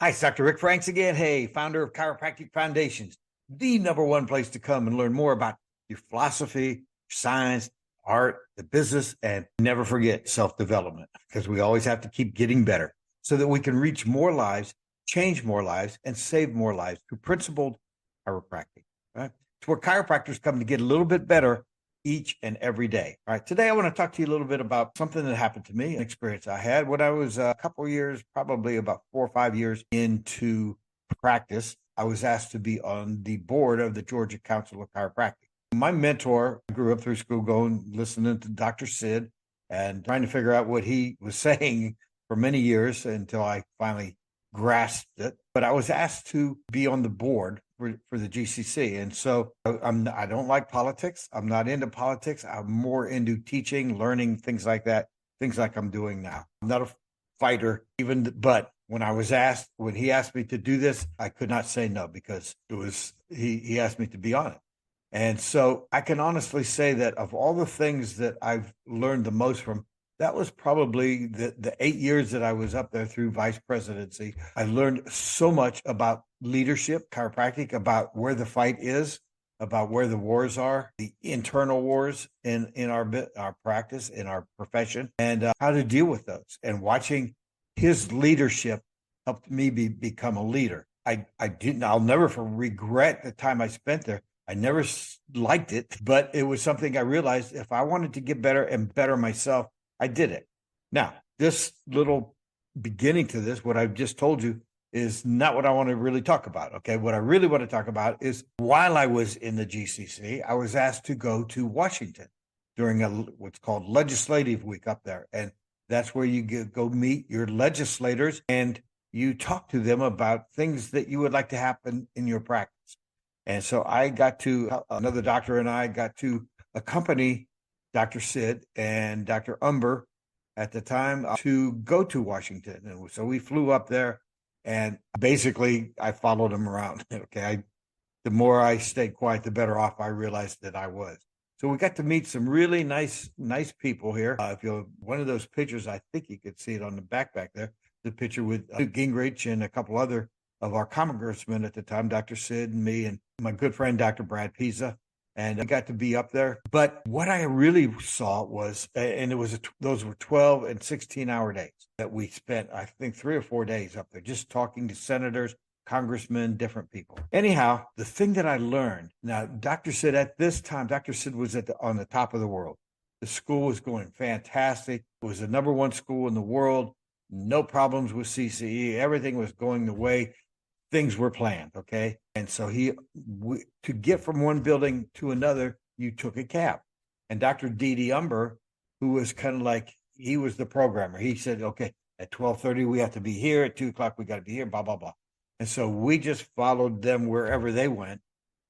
Hi, it's Dr. Rick Franks again. Hey, founder of Chiropractic Foundations, the number one place to come and learn more about your philosophy, science, art, the business, and never forget self-development, because we always have to keep getting better so that we can reach more lives, change more lives, and save more lives through principled chiropractic. Right? It's where chiropractors come to get a little bit better each and every day. All right. Today, I want to talk to you a little bit about something that happened to me, an experience I had when I was a couple of years, probably about 4 or 5 years into practice. I was asked to be on the board of the Georgia Council of Chiropractic. My mentor, I grew up through school going, listening to Dr. Sid and trying to figure out what he was saying for many years until I finally grasped it. But I was asked to be on the board for the GCC. And so I don't like politics. I'm not into politics. I'm more into teaching, learning, things like that, things like I'm doing now. I'm not a fighter, but when he asked me to do this, I could not say no, because he asked me to be on it. And so I can honestly say that of all the things that I've learned the most from, that was probably the 8 years that I was up there through vice presidency. I learned so much about leadership, chiropractic, about where the fight is, about where the wars are, the internal wars in our practice, in our profession, and how to deal with those. And watching his leadership helped me become a leader. I'll never regret the time I spent there. I never liked it, but it was something I realized if I wanted to get better and better myself, I did it. Now, this little beginning to this, what I've just told you, is not what I want to really talk about. Okay. What I really want to talk about is while I was in the GCC, I was asked to go to Washington during what's called legislative week up there. And that's where you go meet your legislators and you talk to them about things that you would like to happen in your practice. And so another doctor and I got to accompany Dr. Sid and Dr. Umber at the time to go to Washington. And so we flew up there, and basically I followed him around. Okay. The more I stayed quiet, the better off I realized that I was. So we got to meet some really nice people here. If you're one of those pictures, I think you could see it on the back there, the picture with Newt Gingrich and a couple other of our congressmen at the time, Dr. Sid and me and my good friend, Dr. Brad Pisa. And I got to be up there. But what I really saw was, those were 12 and 16-hour days that we spent, I think 3 or 4 days up there, just talking to senators, congressmen, different people. Anyhow, the thing that I learned, now, Dr. Sid at this time, Dr. Sid was on the top of the world. The school was going fantastic. It was the number one school in the world. No problems with CCE. Everything was going the way things were planned, okay? And so to get from one building to another, you took a cab. And Dr. D.D. Umber, who was kind of like, he was the programmer. He said, okay, at 12:30, we have to be here. At 2 o'clock, we got to be here, blah, blah, blah. And so we just followed them wherever they went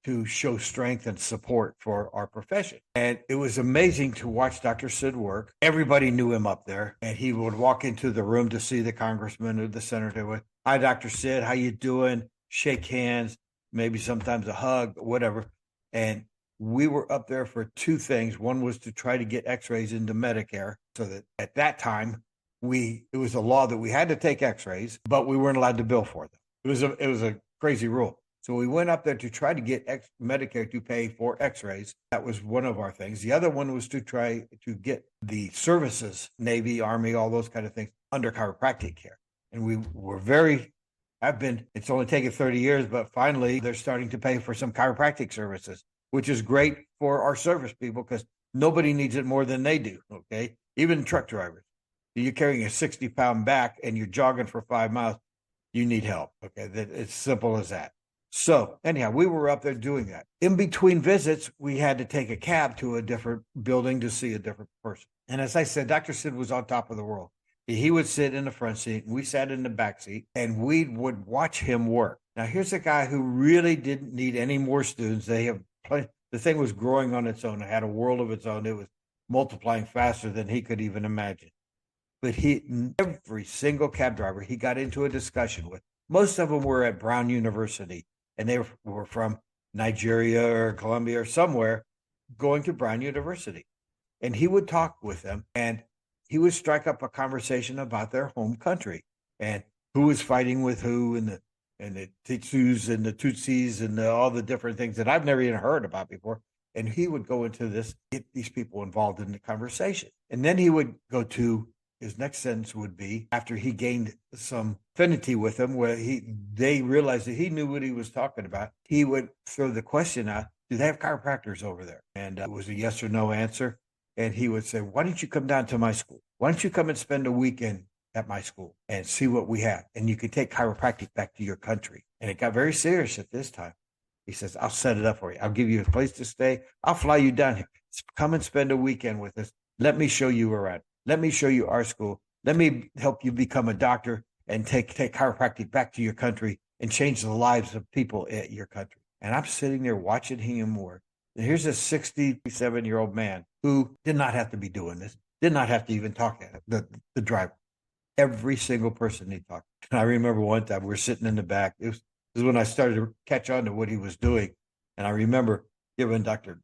to show strength and support for our profession. And it was amazing to watch Dr. Sid work. Everybody knew him up there, and he would walk into the room to see the congressman or the senator. Hi, Dr. Sid, how you doing? Shake hands, maybe sometimes a hug, whatever. And we were up there for two things. One was to try to get x-rays into Medicare, so that at that time, it was a law that we had to take x-rays, but we weren't allowed to bill for them. It was a crazy rule. So we went up there to try to get Medicare to pay for x-rays. That was one of our things. The other one was to try to get the services, Navy, Army, all those kind of things, under chiropractic care. And we were it's only taken 30 years, but finally they're starting to pay for some chiropractic services, which is great for our service people because nobody needs it more than they do, okay? Even truck drivers. You're carrying a 60-pound back and you're jogging for 5 miles, you need help, okay? It's simple as that. So anyhow, we were up there doing that. In between visits, we had to take a cab to a different building to see a different person. And as I said, Dr. Sid was on top of the world. He would sit in the front seat, and we sat in the back seat, and we would watch him work. Now, here's a guy who really didn't need any more students. The thing was growing on its own. It had a world of its own. It was multiplying faster than he could even imagine. But every single cab driver he got into a discussion with, most of them were at Brown University, and they were from Nigeria or Colombia or somewhere going to Brown University. And he would talk with them, and he would strike up a conversation about their home country. And who was fighting with who, and the Tutsis and the Tutsis and all the different things that I've never even heard about before. And he would go into this, get these people involved in the conversation. And then he would go to his next sentence would be, after he gained some affinity with them, where they realized that he knew what he was talking about, he would throw the question out, do they have chiropractors over there? And it was a yes or no answer. And he would say, why don't you come down to my school? Why don't you come and spend a weekend at my school and see what we have? And you can take chiropractic back to your country. And it got very serious at this time. He says, I'll set it up for you. I'll give you a place to stay. I'll fly you down here. Come and spend a weekend with us. Let me show you around. Let me show you our school. Let me help you become a doctor and take chiropractic back to your country and change the lives of people at your country. And I'm sitting there watching him work. And here's a 67-year-old man who did not have to be doing this, did not have to even talk at it, the driver. Every single person he talked to. And I remember one time we're sitting in the back. This is when I started to catch on to what he was doing. And I remember giving Dr.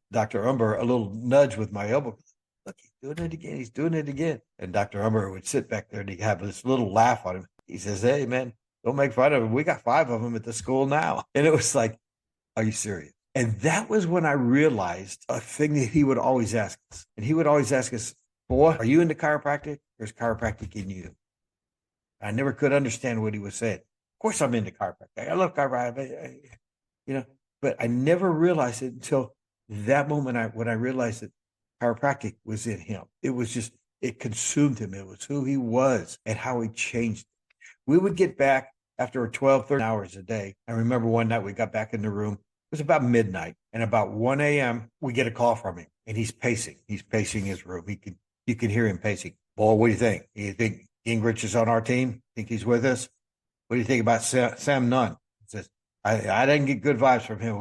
Umber a little nudge with my elbow. Look, he's doing it again. He's doing it again. And Dr. Umber would sit back there and he'd have this little laugh on him. He says, hey, man, don't make fun of him. We got 5 of them at the school now. And it was like, are you serious? And that was when I realized a thing that he would always ask us. And he would always ask us, boy, are you into chiropractic or is chiropractic in you? I never could understand what he was saying. Of course I'm into chiropractic. I love chiropractic, but I never realized it until that moment when I realized that chiropractic was in him. It was just, it consumed him. It was who he was and how he changed. We would get back after 12, 13 hours a day. I remember one night we got back in the room. It was about midnight, and about 1 a.m. we get a call from him, and he's pacing. He's pacing his room. You can hear him pacing. Boy, what do you think? You think Gingrich is on our team? Think he's with us? What do you think about Sam Nunn? He says, I didn't get good vibes from him.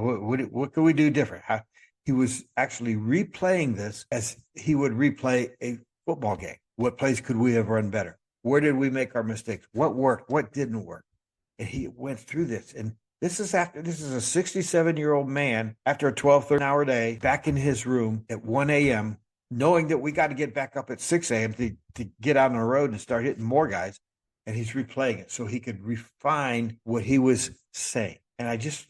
What can we do different? He was actually replaying this as he would replay a football game. What plays could we have run better? Where did we make our mistakes? What worked? What didn't work? And he went through this. And this is a 67-year-old man after a 12, 13-hour day back in his room at 1 a.m., knowing that we got to get back up at 6 a.m. to get out on the road and start hitting more guys. And he's replaying it so he could refine what he was saying. And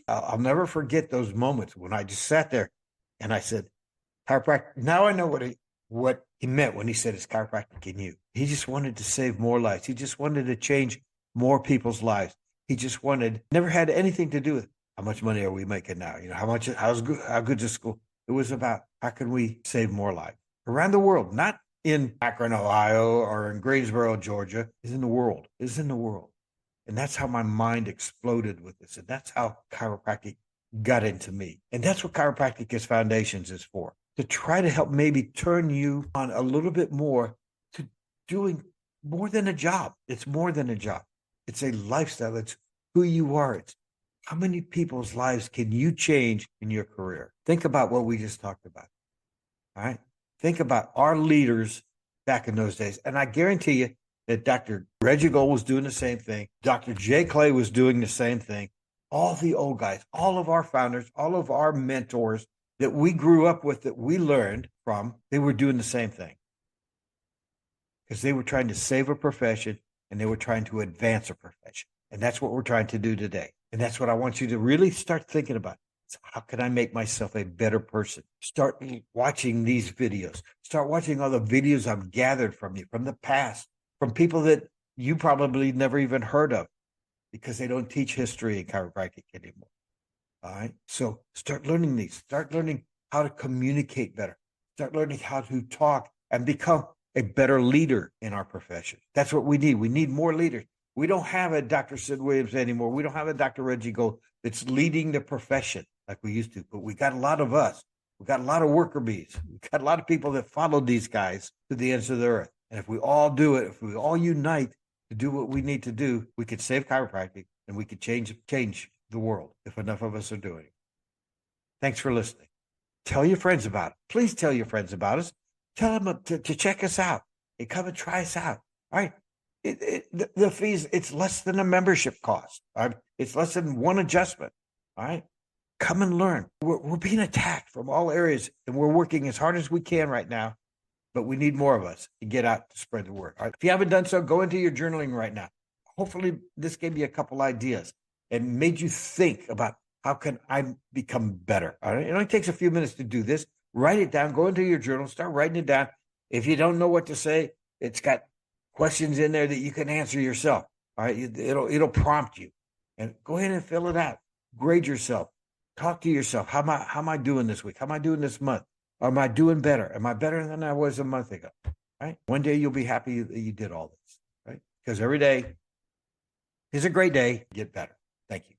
I'll never forget those moments when I just sat there and I said, chiropractic. Now I know what he meant when he said it's chiropractic in you. He just wanted to save more lives. He just wanted to change more people's lives. He just never had anything to do with how much money are we making now? How good's the school? It was about how can we save more lives around the world, not in Akron, Ohio, or in Greensboro, Georgia. Is in the world. Is in the world. And that's how my mind exploded with this. And that's how chiropractic got into me. And that's what Chiropractic as Foundations is for, to try to help maybe turn you on a little bit more to doing more than a job. It's more than a job. It's a lifestyle. It's who you are. It's how many people's lives can you change in your career? Think about what we just talked about. All right. Think about our leaders back in those days. And I guarantee you that Dr. Reggie Gold was doing the same thing. Dr. Jay Clay was doing the same thing. All the old guys, all of our founders, all of our mentors that we grew up with, that we learned from, they were doing the same thing. Because they were trying to save a profession and they were trying to advance a profession. And that's what we're trying to do today. And that's what I want you to really start thinking about. So how can I make myself a better person? Start watching these videos. Start watching all the videos I've gathered from you, from the past, from people that you probably never even heard of, because they don't teach history in chiropractic anymore. All right. So start learning these. Start learning how to communicate better. Start learning how to talk and become a better leader in our profession. That's what we need. We need more leaders. We don't have a Dr. Sid Williams anymore. We don't have a Dr. Reggie Gold that's leading the profession like we used to, but we got a lot of us. We got a lot of worker bees. We got a lot of people that follow these guys to the ends of the earth. And if we all do it, if we all unite to do what we need to do, we could save chiropractic and we could change the world if enough of us are doing it. Thanks for listening. Tell your friends about it. Please tell your friends about us. Tell them to check us out. Hey, come and try us out. All right. The fees, it's less than a membership cost. All right? It's less than one adjustment. All right. Come and learn. We're being attacked from all areas, and we're working as hard as we can right now, but we need more of us to get out to spread the word. All right? If you haven't done so, go into your journaling right now. hopefully this gave you a couple ideas and made you think about how can I become better. All right. It only takes a few minutes to do this. Write it down, go into your journal, start writing it down. If you don't know what to say, it's got questions in there that you can answer yourself. All right. It'll prompt you, and go ahead and fill it out. Grade yourself. Talk to yourself. How am I doing this week? How am I doing this month? Am I doing better? Am I better than I was a month ago? Right. One day you'll be happy that you did all this. Right. Because every day is a great day. Get better. Thank you.